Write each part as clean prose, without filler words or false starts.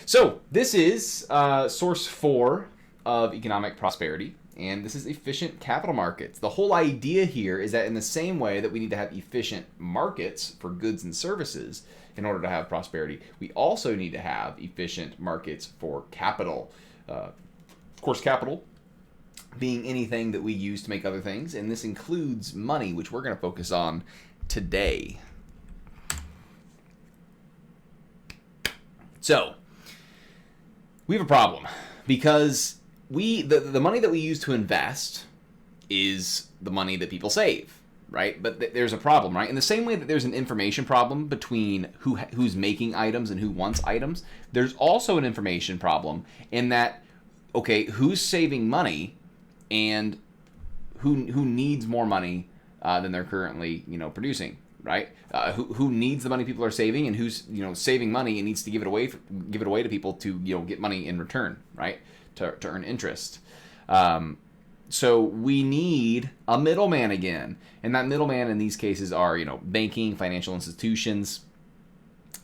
So this is source 4 of economic prosperity, and this is efficient capital markets. The whole idea here is that in the same way that we need to have efficient markets for goods and services in order to have prosperity, we also need to have efficient markets for capital. Of course, capital being anything that we use to make other things, and this includes money, which we're going to focus on today. So, we have a problem because the money that we use to invest is the money that people save, right? But there's a problem, right? In the same way that there's an information problem between who's making items and who wants items, there's also an information problem in that, okay, who's saving money and who needs more money than they're currently producing, right? Who needs the money people are saving, and who's saving money and needs to give it away to people to get money in return, right? To earn interest. So we need a middleman again, and that middleman in these cases are banking, financial institutions,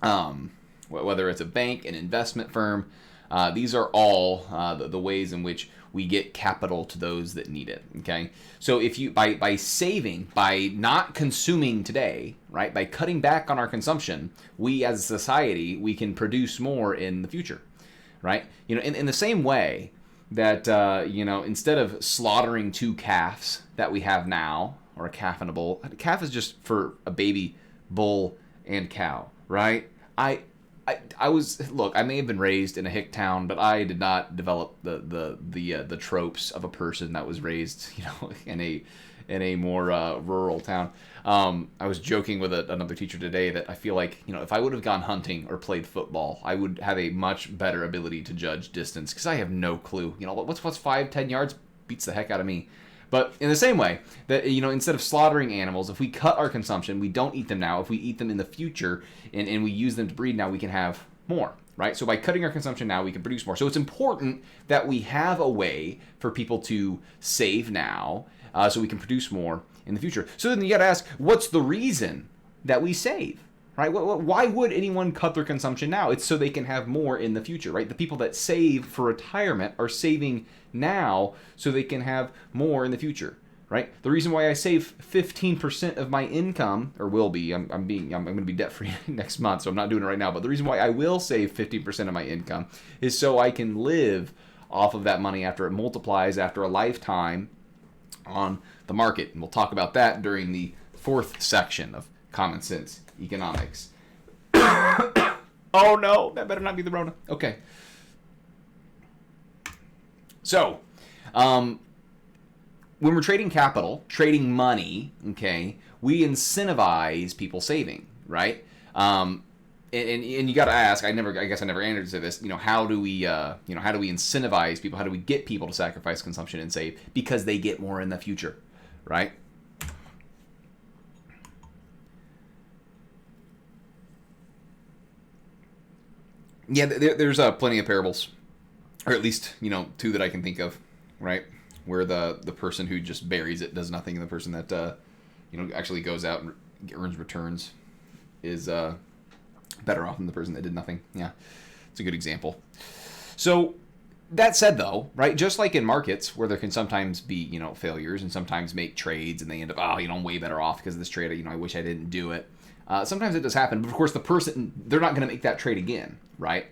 whether it's a bank, an investment firm. These are all the ways in which we get capital to those that need it. Okay, so if you by saving, by not consuming today, right, by cutting back on our consumption, we as a society we can produce more in the future, right? In the same way that instead of slaughtering 2 calves that we have now, or a calf and a bull. A calf is just for a baby bull and cow, right? I was, look, I may have been raised in a hick town, but I did not develop the tropes of a person that was raised, in a more rural town. I was joking with another teacher today that I feel like, if I would have gone hunting or played football, I would have a much better ability to judge distance, because I have no clue. What's 5-10 yards beats the heck out of me. But in the same way that, instead of slaughtering animals, if we cut our consumption, we don't eat them now. If we eat them in the future and we use them to breed now, we can have more, right? So by cutting our consumption now, we can produce more. So it's important that we have a way for people to save now so we can produce more in the future. So then you got to ask, what's the reason that we save? Right? Why would anyone cut their consumption now? It's so they can have more in the future, right? The people that save for retirement are saving now so they can have more in the future, right? The reason why I save 15% of my income, or will be, I'm going to be debt free next month, so I'm not doing it right now. But the reason why I will save 15% of my income is so I can live off of that money after it multiplies after a lifetime on the market. And we'll talk about that during the 4th section of Common Sense Economics. Oh no, that better not be the Rona. Okay. So, when we're trading capital, trading money, okay, we incentivize people saving, right? And you got to ask. I guess I never answered this. How do we incentivize people? How do we get people to sacrifice consumption and save? Because they get more in the future, right? Yeah, there's plenty of parables, or at least 2 that I can think of, right? Where the person who just buries it does nothing, and the person that actually goes out and earns returns is better off than the person that did nothing. Yeah, it's a good example. So that said, though, right, just like in markets where there can sometimes be failures and sometimes make trades and they end up I'm way better off because of this trade. I wish I didn't do it. Sometimes it does happen, but of course the person, they're not going to make that trade again, right?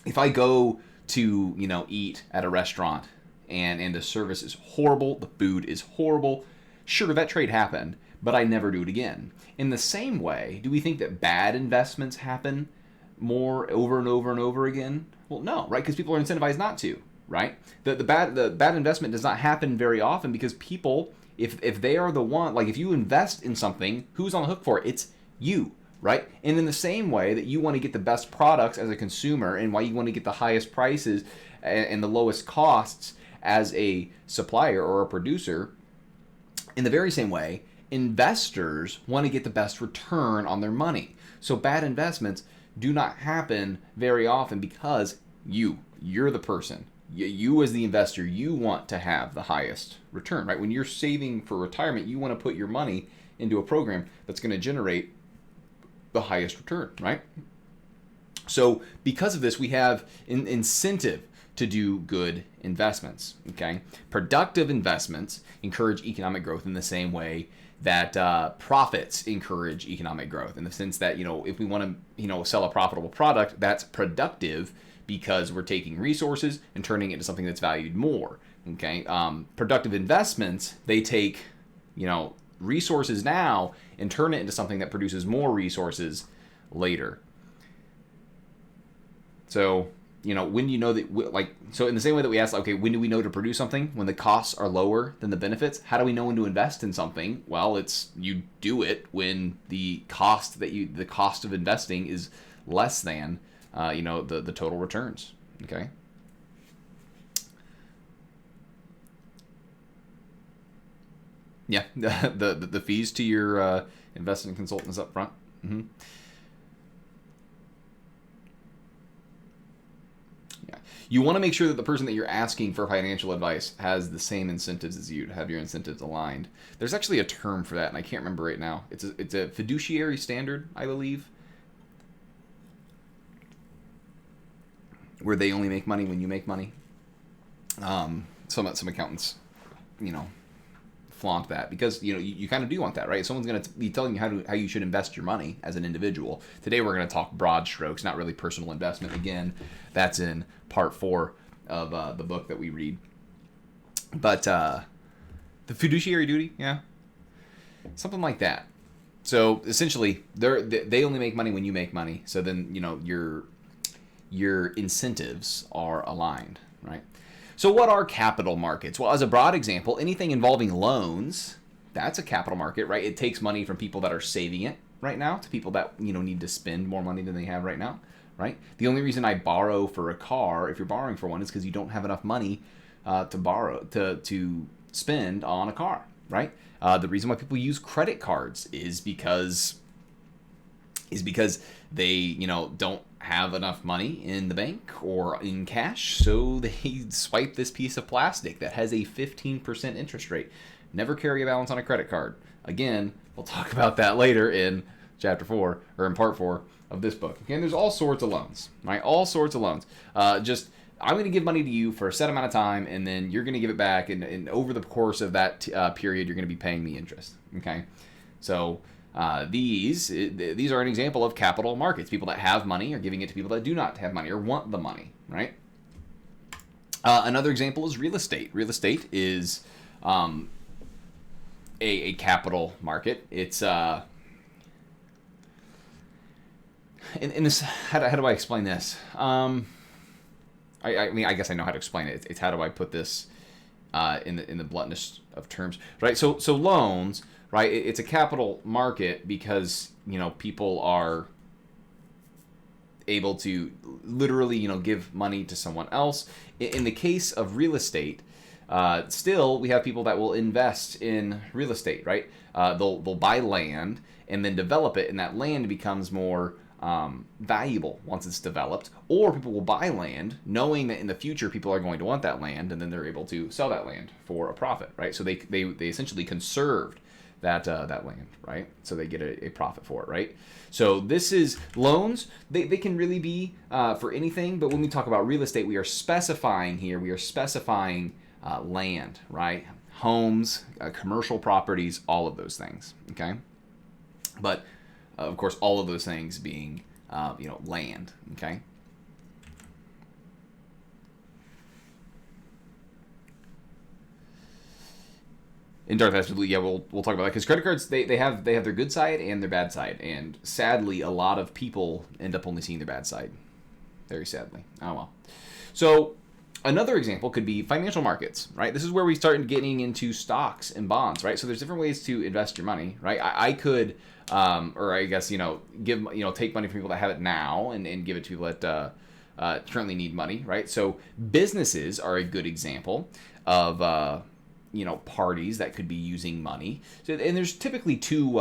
If I go to, eat at a restaurant and the service is horrible, the food is horrible, sure, that trade happened, but I never do it again. In the same way, do we think that bad investments happen more over and over and over again? Well, no, right? Because people are incentivized not to, right? The bad investment does not happen very often because people, if they are the one, like if you invest in something, who's on the hook for it? It's you, right? And in the same way that you want to get the best products as a consumer and why you want to get the highest prices and the lowest costs as a supplier or a producer, in the very same way, investors want to get the best return on their money. So bad investments do not happen very often because you're the person. You as the investor, you want to have the highest return, right? When you're saving for retirement, you want to put your money into a program that's going to generate the highest return, right? So because of this, we have an incentive to do good investments. Okay, productive investments encourage economic growth in the same way that profits encourage economic growth, in the sense that, if we want to sell a profitable product, that's productive because we're taking resources and turning it into something that's valued more. Okay, productive investments, they take resources now and turn it into something that produces more resources later. So, when you know that, so in the same way that we ask, okay, when do we know to produce something? When the costs are lower than the benefits. How do we know when to invest in something? Well, you do it when the cost of investing is less than, the total returns. Okay. Yeah, the fees to your investment consultants up front. Mm-hmm. Yeah, you want to make sure that the person that you're asking for financial advice has the same incentives as you, to have your incentives aligned. There's actually a term for that, and I can't remember right now. It's a fiduciary standard, I believe, where they only make money when you make money. Some accountants, flaunt that, because you kind of do want that, right? Someone's going to be telling you how you should invest your money as an individual. Today we're going to talk broad strokes, not really personal investment. Again, that's in part 4 of the book that we read. But the fiduciary duty, yeah, something like that. So essentially, they only make money when you make money. So then your incentives are aligned, right? So what are capital markets? Well, as a broad example, anything involving loans, that's a capital market, right? It takes money from people that are saving it right now to people that, need to spend more money than they have right now, right? The only reason I borrow for a car, if you're borrowing for one, is because you don't have enough money to spend on a car, right? The reason why people use credit cards is because they, don't have enough money in the bank or in cash, so they swipe this piece of plastic that has a 15% interest rate. Never carry a balance on a credit card. Again, we'll talk about that later in chapter 4, or in part 4 of this book. Again, there's all sorts of loans, right? All sorts of loans. I'm going to give money to you for a set amount of time, and then you're going to give it back, and over the course of that period, you're going to be paying me interest. Okay, so these are an example of capital markets. People that have money are giving it to people that do not have money or want the money, right? Another example is real estate. Real estate is a capital market. It's in this. How do I explain this? I mean, I guess I know how to explain it. It's how do I put this in the bluntness of terms, right? So loans. Right, it's a capital market because people are able to literally give money to someone else. In the case of real estate, still we have people that will invest in real estate. Right, they'll buy land and then develop it, and that land becomes more valuable once it's developed. Or people will buy land knowing that in the future people are going to want that land, and then they're able to sell that land for a profit. Right, so they essentially conserved that land, right? So they get a profit for it, right? So this is loans. They can really be for anything, but when we talk about real estate, we are specifying land, right? Homes, commercial properties, all of those things, okay? But of course, all of those things being land, okay? In dark past, yeah, we'll talk about that, because credit cards they have their good side and their bad side, and sadly, a lot of people end up only seeing their bad side. Very sadly. Oh well. So another example could be financial markets, right? This is where we start getting into stocks and bonds, right? So there's different ways to invest your money, right? I could, or I guess give take money from people that have it now and give it to people that currently need money, right? So businesses are a good example of parties that could be using money. So, and there's typically two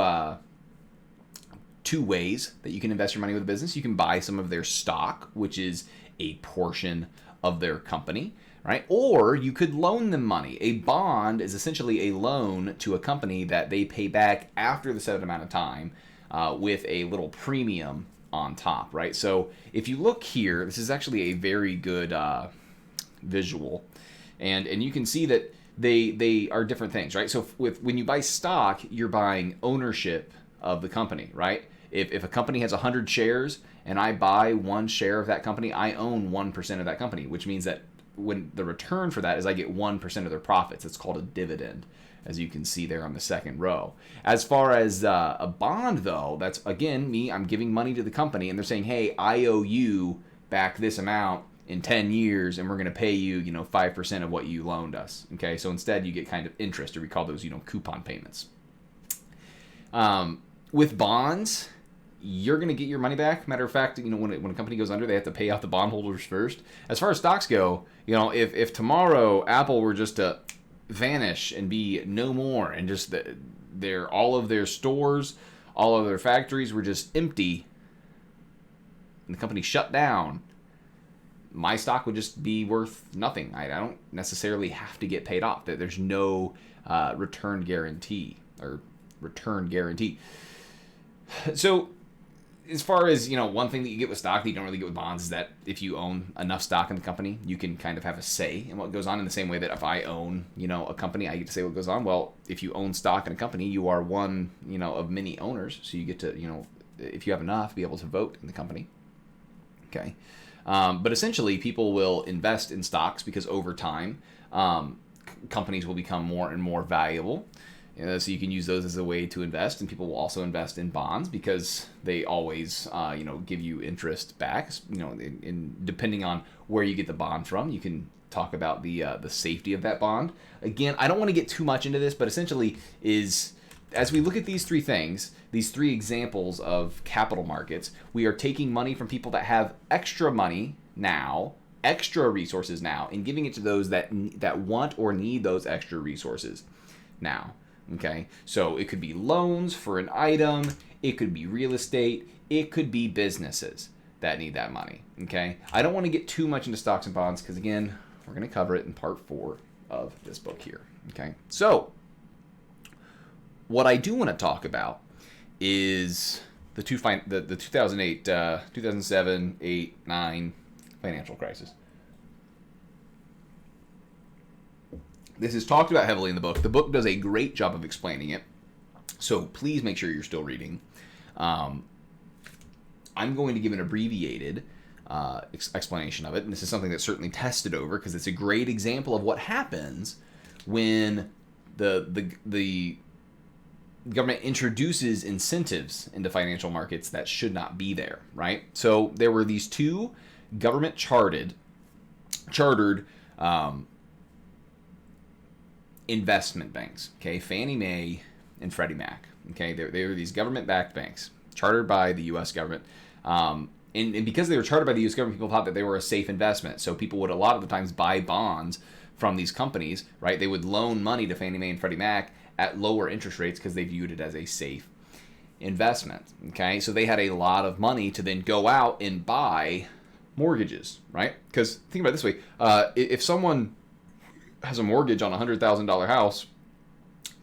ways that you can invest your money with a business. You can buy some of their stock, which is a portion of their company, right? Or you could loan them money. A bond is essentially a loan to a company that they pay back after the set amount of time with a little premium on top, right? So if you look here, this is actually a very good visual, and you can see that they are different things, right? So when you buy stock, you're buying ownership of the company, right? If a company has 100 shares and I buy 1 share of that company, I own 1% of that company, which means that when the return for that is I get 1% of their profits. It's called a dividend, as you can see there on the second row. As far as a bond, though, that's, again, I'm giving money to the company, and they're saying, hey, I owe you back this amount in 10 years, and we're going to pay you, 5% of what you loaned us. Okay, so instead you get kind of interest, or we call those, coupon payments. With bonds, you're going to get your money back. Matter of fact, when a company goes under, they have to pay out the bondholders first. As far as stocks go, if tomorrow Apple were just to vanish and be no more, and just all of their stores, all of their factories were just empty, and the company shut down, my stock would just be worth nothing. I don't necessarily have to get paid off. There's no return guarantee. So as far as, one thing that you get with stock that you don't really get with bonds is that if you own enough stock in the company, you can kind of have a say in what goes on, in the same way that if I own, a company, I get to say what goes on. Well, if you own stock in a company, you are one, of many owners. So you get to, if you have enough, be able to vote in the company. Okay. But essentially, people will invest in stocks because over time, companies will become more and more valuable. So you can use those as a way to invest, and people will also invest in bonds because they always, give you interest back. In depending on where you get the bond from, you can talk about the safety of that bond. Again, I don't want to get too much into this, but essentially as we look at these three things, these three examples of capital markets, we are taking money from people that have extra money now, extra resources now, and giving it to those that want or need those extra resources now. Okay, so it could be loans for an item, it could be real estate, it could be businesses that need that money. Okay, I don't want to get too much into stocks and bonds because, again, we're going to cover it in part 4 of this book here. Okay, so what I do want to talk about is the 2008, 2007, 8, 9 financial crisis. This is talked about heavily in the book. The book does a great job of explaining it, so please make sure you're still reading. I'm going to give an abbreviated explanation of it, and this is something that's certainly tested over because it's a great example of what happens when the government introduces incentives into financial markets that should not be there, right? So there were these two government chartered investment banks, okay, Fannie Mae and Freddie Mac. Okay, they were these government-backed banks chartered by the U.S. government, and because they were chartered by the U.S. government, people thought that they were a safe investment. So people would a lot of the times buy bonds from these companies, right? They would loan money to Fannie Mae and Freddie Mac at lower interest rates because they viewed it as a safe investment. Okay, so they had a lot of money to then go out and buy mortgages, right? Because think about it this way: if someone has a mortgage on a $100,000 house,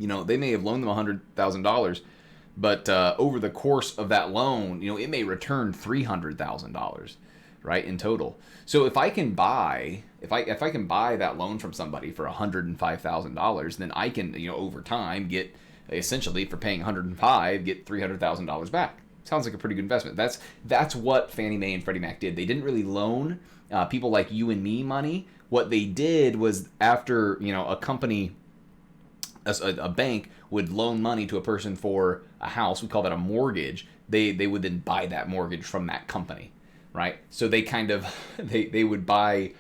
they may have loaned them $100,000, but over the course of that loan, it may return $300,000, right, in total. So if I can buy that loan from somebody for $105,000, then I can, over time get, essentially for paying $105,000, get $300,000 back. Sounds like a pretty good investment. That's what Fannie Mae and Freddie Mac did. They didn't really loan people like you and me money. What they did was, after a company, a bank would loan money to a person for a house, we call that a mortgage. They would then buy that mortgage from that company, right? So they kind of they would buy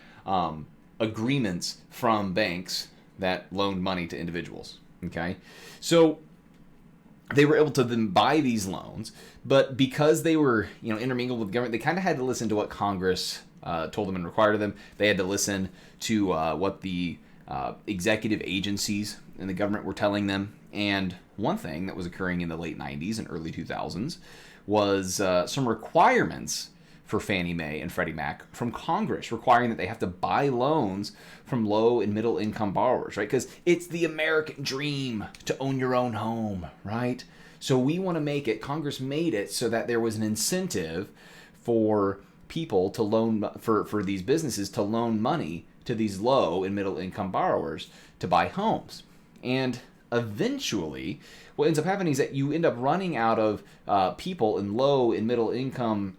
agreements from banks that loaned money to individuals. Okay, so they were able to then buy these loans, but because they were intermingled with the government, they kind of had to listen to what Congress told them and required of them. They had to listen to what the executive agencies in the government were telling them. And one thing that was occurring in the late 90s and early 2000s was some requirements for Fannie Mae and Freddie Mac from Congress, requiring that they have to buy loans from low and middle income borrowers, right? Because it's the American dream to own your own home, right? So we want to make it, Congress made it so that there was an incentive for people to loan, for these businesses to loan money to these low and middle income borrowers to buy homes. And eventually, what ends up happening is that you end up running out of people in low and middle income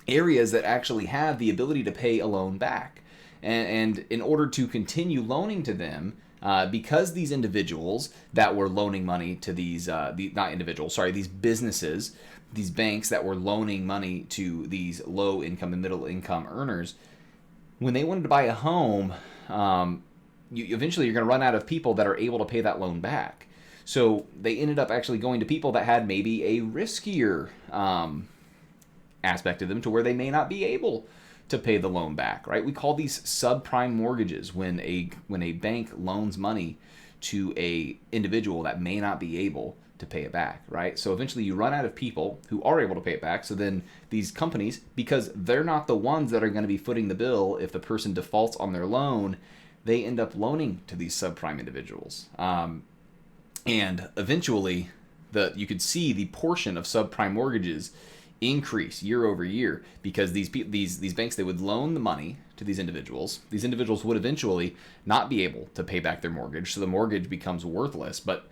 areas that actually have the ability to pay a loan back. And in order to continue loaning to them, because these individuals that were loaning money to these, these businesses, these banks that were loaning money to these low income and middle income earners, when they wanted to buy a home, eventually you're going to run out of people that are able to pay that loan back. So they ended up actually going to people that had maybe a riskier aspect of them, to where they may not be able to pay the loan back, right? We call these subprime mortgages when a bank loans money to a individual that may not be able to pay it back, right? So eventually you run out of people who are able to pay it back. So then these companies, because they're not the ones that are going to be footing the bill if the person defaults on their loan, they end up loaning to these subprime individuals. And eventually you could see the portion of subprime mortgages increase year over year, because these banks, they would loan the money to these individuals. These individuals would eventually not be able to pay back their mortgage, so the mortgage becomes worthless. But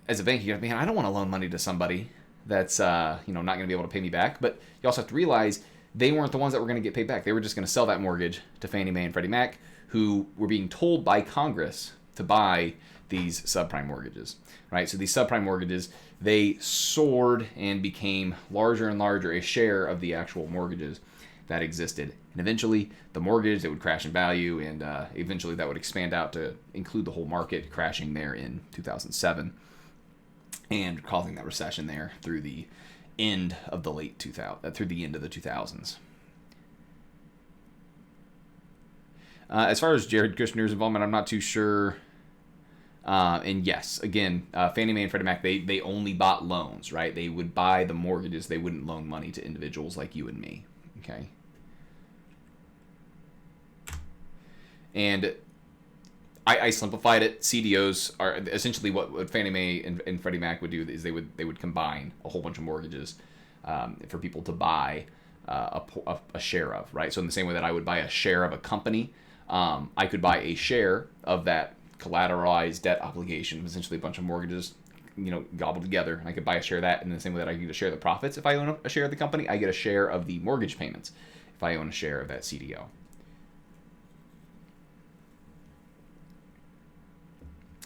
as a bank, you go, man, I don't want to loan money to somebody that's not going to be able to pay me back. But you also have to realize they weren't the ones that were going to get paid back. They were just going to sell that mortgage to Fannie Mae and Freddie Mac, who were being told by Congress to buy these subprime mortgages, right? So these subprime mortgages, they soared and became larger and larger a share of the actual mortgages that existed. And eventually the mortgage, it would crash in value, and eventually that would expand out to include the whole market, crashing there in 2007 and causing that recession there through the end of the late 2000s, through the end of the 2000s. As far as Jared Kushner's involvement, I'm not too sure. And yes, again, Fannie Mae and Freddie Mac, they only bought loans, right? They would buy the mortgages. They wouldn't loan money to individuals like you and me, okay? And I simplified it. CDOs are essentially what Fannie Mae and Freddie Mac would do, is they would combine a whole bunch of mortgages for people to buy a share of, right? So in the same way that I would buy a share of a company, I could buy a share of that collateralized debt obligation, essentially a bunch of mortgages, gobbled together. And I could buy a share of that, and in the same way that I get a share of the profits if I own a share of the company, I get a share of the mortgage payments if I own a share of that CDO.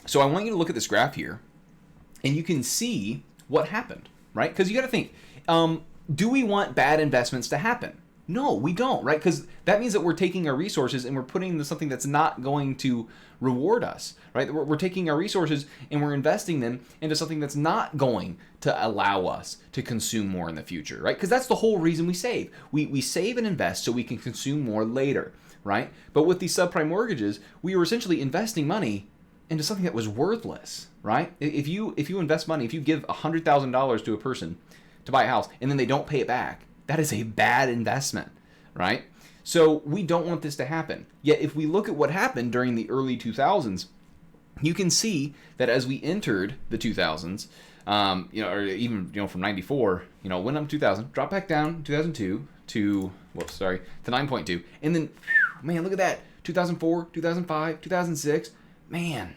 So I want you to look at this graph here, and you can see what happened, right? Because you got to think, do we want bad investments to happen? No, we don't, right? Because that means that we're taking our resources and we're putting into something that's not going to reward us, right? We're taking our resources and we're investing them into something that's not going to allow us to consume more in the future, right? Because that's the whole reason we save. We save and invest so we can consume more later, right? But with these subprime mortgages, we were essentially investing money into something that was worthless, right? If you invest money, if you give $100,000 to a person to buy a house and then they don't pay it back, that is a bad investment, right? So we don't want this to happen. Yet if we look at what happened during the early 2000s, you can see that as we entered the 2000s, or even from 94, went up to 2000, dropped back down 2002 to 9.2, and then man, look at that, 2004, 2005, 2006, man,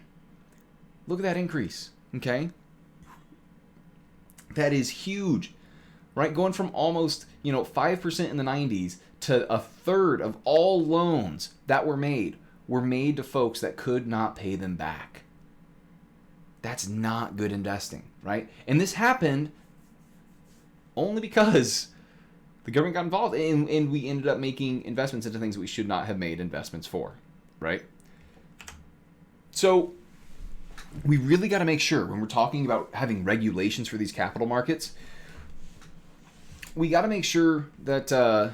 look at that increase. Okay, that is huge. Right, going from almost 5% in the 90s to a third of all loans that were made to folks that could not pay them back. That's not good investing, right? And this happened only because the government got involved, and we ended up making investments into things that we should not have made investments for, right? So we really got to make sure when we're talking about having regulations for these capital markets, we got to make sure that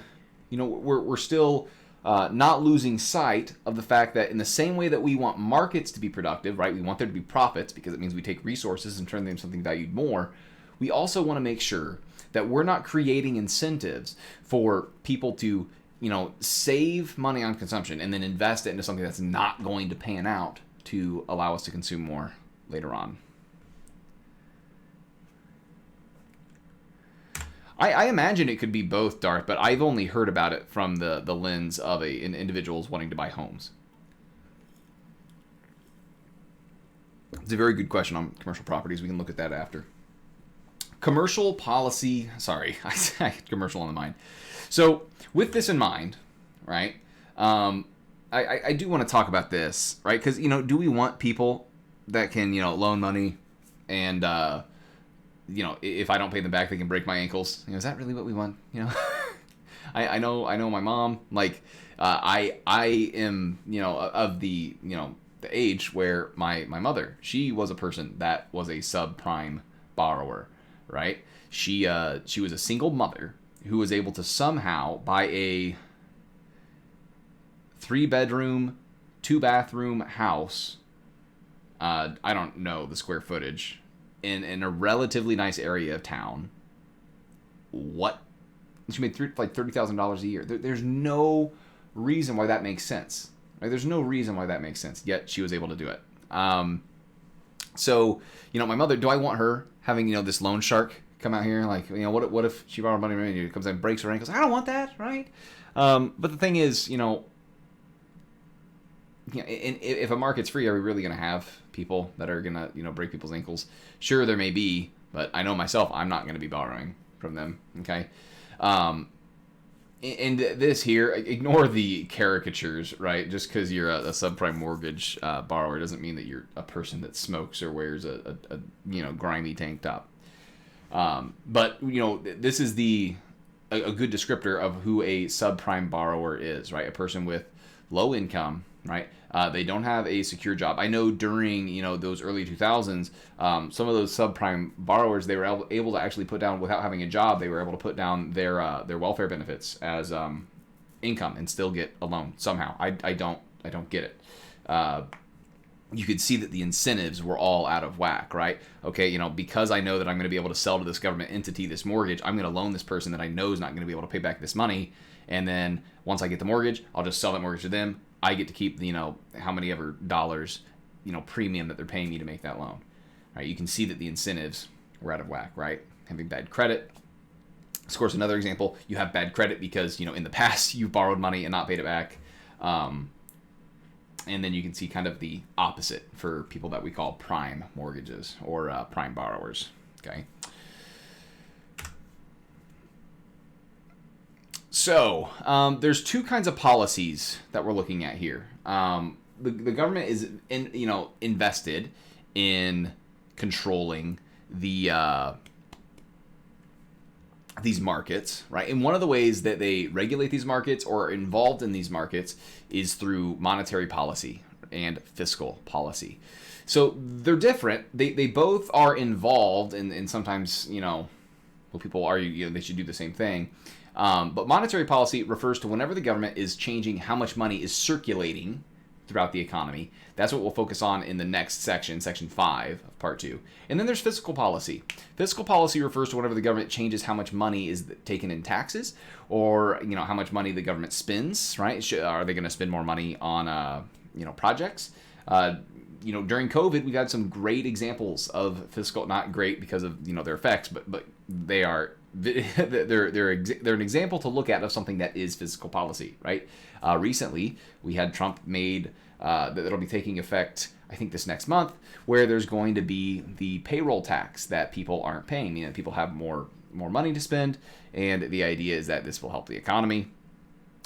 we're still not losing sight of the fact that in the same way that we want markets to be productive, right? We want there to be profits because it means we take resources and turn them into something valued more. We also want to make sure that we're not creating incentives for people to, save money on consumption and then invest it into something that's not going to pan out to allow us to consume more later on. I imagine it could be both, Darth, but I've only heard about it from the lens of an individual's wanting to buy homes. It's a very good question on commercial properties. We can look at that after. Commercial policy. Sorry, I had commercial on the mind. So with this in mind, right? I do want to talk about this, right? Because do we want people that can loan money and if I don't pay them back, they can break my ankles? Is that really what we want? I know my mom. Like I am of the the age where my mother, she was a person that was a subprime borrower, right? She was a single mother who was able to somehow buy a 3-bedroom, 2-bathroom house. I don't know the square footage in a relatively nice area of town. What? She made like $30,000 a year. There's no reason why that makes sense. Right? There's no reason why that makes sense. Yet she was able to do it. So my mother. Do I want her having this loan shark come out here? Like what if she borrowed money and it comes and breaks her ankles? I don't want that, right? But the thing is, if a market's free, are we really going to have people that are going to break people's ankles? Sure, there may be, but I know myself, I'm not going to be borrowing from them. Okay. And this here, ignore the caricatures, right? Just because you're a subprime mortgage borrower doesn't mean that you're a person that smokes or wears a grimy tank top. But this is a good descriptor of who a subprime borrower is, right? A person with low income, right? They don't have a secure job. I know during those early 2000s, some of those subprime borrowers, they were able to actually put down, without having a job, they were able to put down their welfare benefits as income and still get a loan somehow. I don't get it. You could see that the incentives were all out of whack, right? Okay, because I know that I'm going to be able to sell to this government entity this mortgage, I'm going to loan this person that I know is not going to be able to pay back this money. And then once I get the mortgage, I'll just sell that mortgage to them. I get to keep how many ever dollars premium that they're paying me to make that loan. Right? You can see that the incentives were out of whack, right? Having bad credit. Of course, another example, you have bad credit because in the past you borrowed money and not paid it back. And then you can see kind of the opposite for people that we call prime mortgages or prime borrowers. Okay. So there's two kinds of policies that we're looking at here. The government is invested in controlling these markets, right? And one of the ways that they regulate these markets or are involved in these markets is through monetary policy and fiscal policy. So they're different. They both are involved, and sometimes people argue they should do the same thing. But monetary policy refers to whenever the government is changing how much money is circulating throughout the economy. That's what we'll focus on in the next section, section 5 of part 2. And then there's fiscal policy. Fiscal policy refers to whenever the government changes how much money is taken in taxes, or how much money the government spends, right? Are they going to spend more money on projects? During COVID, we've had some great examples of fiscal, not great because of their effects, but they are they're an example to look at of something that is fiscal policy, right? Recently, we had Trump made that'll be taking effect, I think, this next month, where there's going to be the payroll tax that people aren't paying. People have more money to spend, and the idea is that this will help the economy.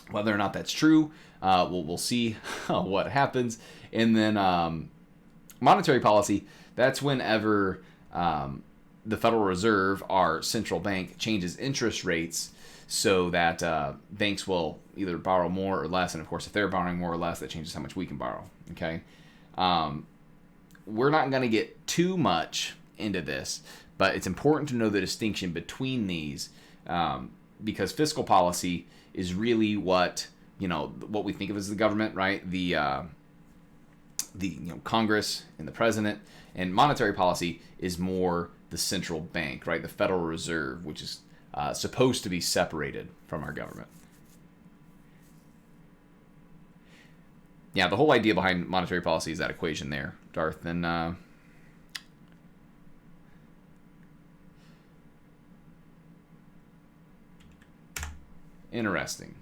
Whether or not that's true, we'll see what happens. And then monetary policy, that's whenever the Federal Reserve, our central bank, changes interest rates so that banks will either borrow more or less. And of course, if they're borrowing more or less, that changes how much we can borrow. Okay. We're not going to get too much into this, but it's important to know the distinction between these because fiscal policy is really what we think of as the government, right? The Congress and the president, and monetary policy is more the central bank, right? The Federal Reserve, which is supposed to be separated from our government. Yeah, the whole idea behind monetary policy is that equation there, Darth. And Interesting.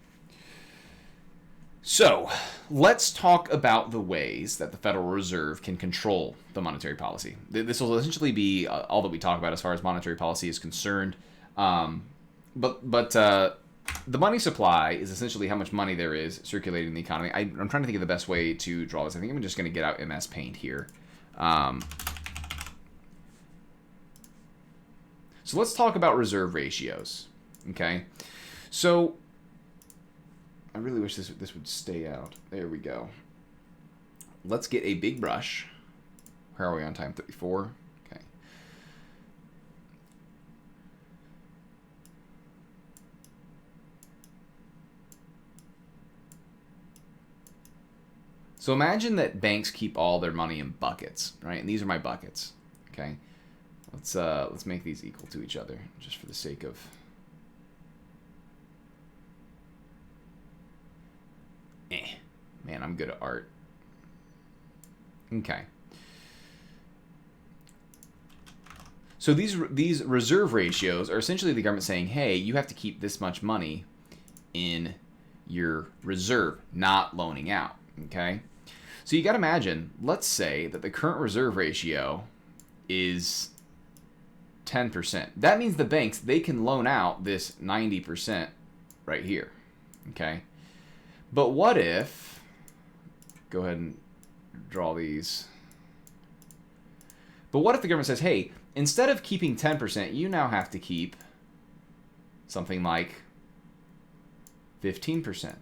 So, let's talk about the ways that the Federal Reserve can control the monetary policy. This will essentially be all that we talk about as far as monetary policy is concerned. But the money supply is essentially how much money there is circulating in the economy. I'm trying to think of the best way to draw this. I think I'm just going to get out MS Paint here. So let's talk about reserve ratios. Okay, so I really wish this would stay out. There we go. Let's get a big brush. Where are we on time? 34. Okay. So imagine that banks keep all their money in buckets, right? And these are my buckets. Okay. Let's make these equal to each other, just for the sake of. Man, I'm good at art. Okay. So these reserve ratios are essentially the government saying, hey, you have to keep this much money in your reserve, not loaning out. Okay. So you got to imagine, let's say that the current reserve ratio is 10%. That means the banks, they can loan out this 90% right here. Okay. But what if, go ahead and draw these. But what if the government says, hey, instead of keeping 10%, you now have to keep something like 15%.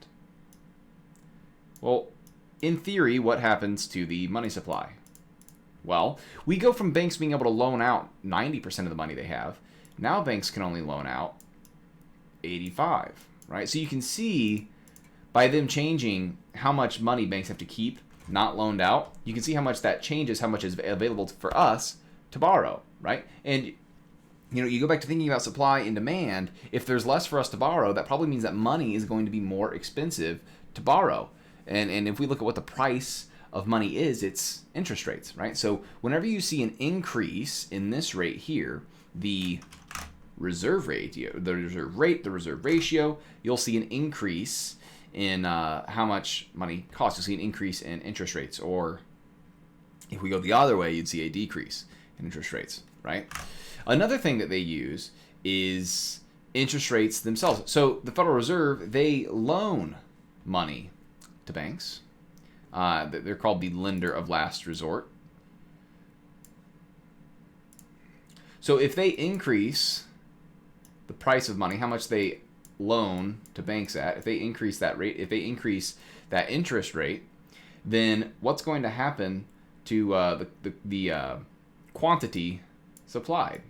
Well, in theory, what happens to the money supply? Well, we go from banks being able to loan out 90% of the money they have. Now banks can only loan out 85%, right? So you can see by them changing how much money banks have to keep not loaned out, you can see how much that changes how much is available for us to borrow, right? And you go back to thinking about supply and demand. If there's less for us to borrow, that probably means that money is going to be more expensive to borrow. And if we look at what the price of money is, it's interest rates, right? So whenever you see an increase in this rate here, the reserve ratio, the reserve ratio, you'll see an increase in how much money costs. You'll see an increase in interest rates. Or if we go the other way, you'd see a decrease in interest rates, right? Another thing that they use is interest rates themselves. So the Federal Reserve, they loan money to banks. They're called the lender of last resort. So if they increase the price of money, how much they loan to banks at, if they increase that rate, if they increase that interest rate, then what's going to happen to the quantity supplied?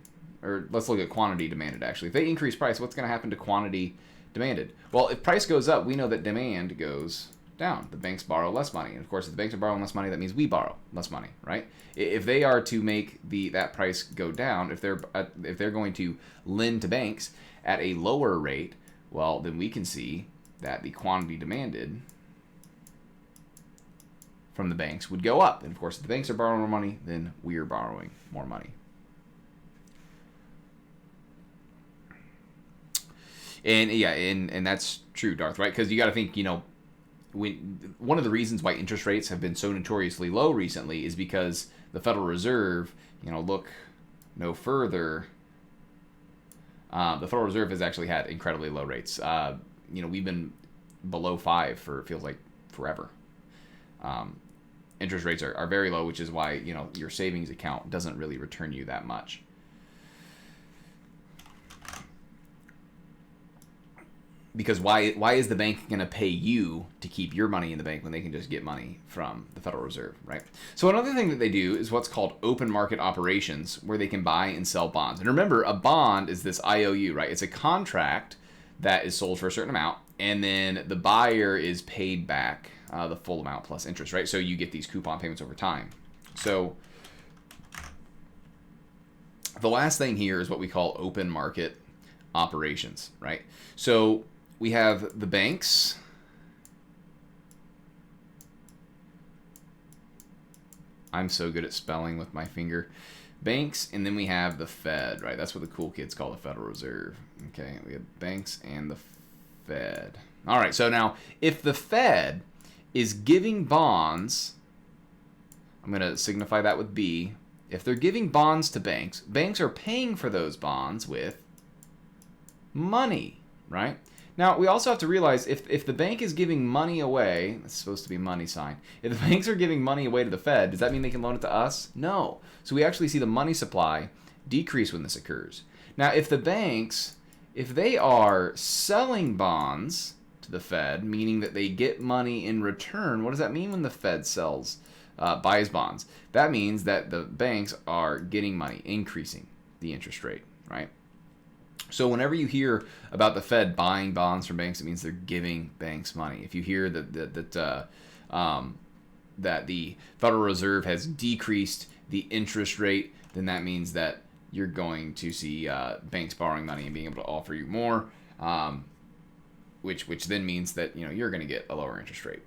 Or let's look at quantity demanded, actually. If they increase price, what's going to happen to quantity demanded? Well, if price goes up, we know that demand goes down. The banks borrow less money. And of course, if the banks are borrowing less money, that means we borrow less money, right? If they are to make that price go down, if they're going to lend to banks at a lower rate, well, then we can see that the quantity demanded from the banks would go up. And of course, if the banks are borrowing more money, then we are borrowing more money. And yeah, and that's true, Darth, right? Because you got to think, one of the reasons why interest rates have been so notoriously low recently is because the Federal Reserve, look no further. The Federal Reserve has actually had incredibly low rates. We've been below 5 for, it feels like, forever. Interest rates are very low, which is why, your savings account doesn't really return you that much. Because why is the bank going to pay you to keep your money in the bank when they can just get money from the Federal Reserve, right? So another thing that they do is what's called open market operations, where they can buy and sell bonds. And remember, a bond is this IOU, right? It's a contract that is sold for a certain amount, and then the buyer is paid back the full amount plus interest, right? So you get these coupon payments over time. So the last thing here is what we call open market operations, right? So we have the banks. I'm so good at spelling with my finger. Banks, and then we have the Fed, right? That's what the cool kids call the Federal Reserve. Okay, we have banks and the Fed. All right, so now if the Fed is giving bonds, I'm going to signify that with B. If they're giving bonds to banks, banks are paying for those bonds with money, right? Now, we also have to realize if the bank is giving money away, it's supposed to be money sign. If the banks are giving money away to the Fed, does that mean they can loan it to us? No. So we actually see the money supply decrease when this occurs. Now, if the banks, if they are selling bonds to the Fed, meaning that they get money in return, what does that mean when the Fed buys bonds? That means that the banks are getting money, increasing the interest rate, right? So whenever you hear about the Fed buying bonds from banks, it means they're giving banks money. If you hear that the Federal Reserve has decreased the interest rate, then that means that you're going to see banks borrowing money and being able to offer you more, which then means that you're going to get a lower interest rate.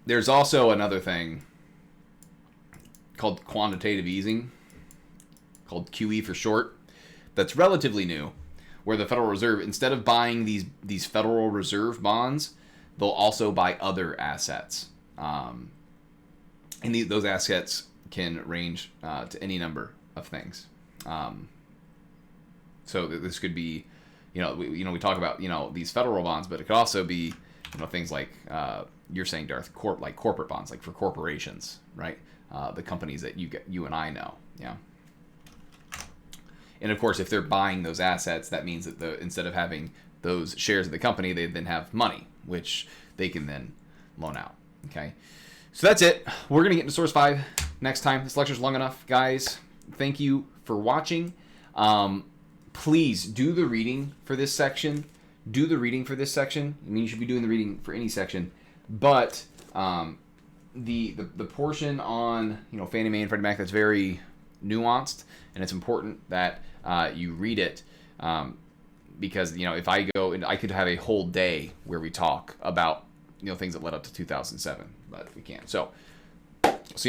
There's also another thing called quantitative easing, called QE for short, that's relatively new, where the Federal Reserve, instead of buying these Federal Reserve bonds, they'll also buy other assets. And those assets can range to any number of things. So this could be, we talk about, these federal bonds, but it could also be, things like, you're saying, Darth, like corporate bonds, like for corporations, right? The companies that you and I know, yeah. And of course, if they're buying those assets, that means that instead of having those shares of the company, they then have money, which they can then loan out. Okay, so that's it. We're gonna get into source 5 next time. This lecture's long enough, guys. Thank you for watching. Please do the reading for this section. Do the reading for this section. I mean, you should be doing the reading for any section, but the portion on Fannie Mae and Freddie Mac, that's very nuanced, and it's important that you read it, because if I go and I could have a whole day where we talk about things that led up to 2007, but we can't. So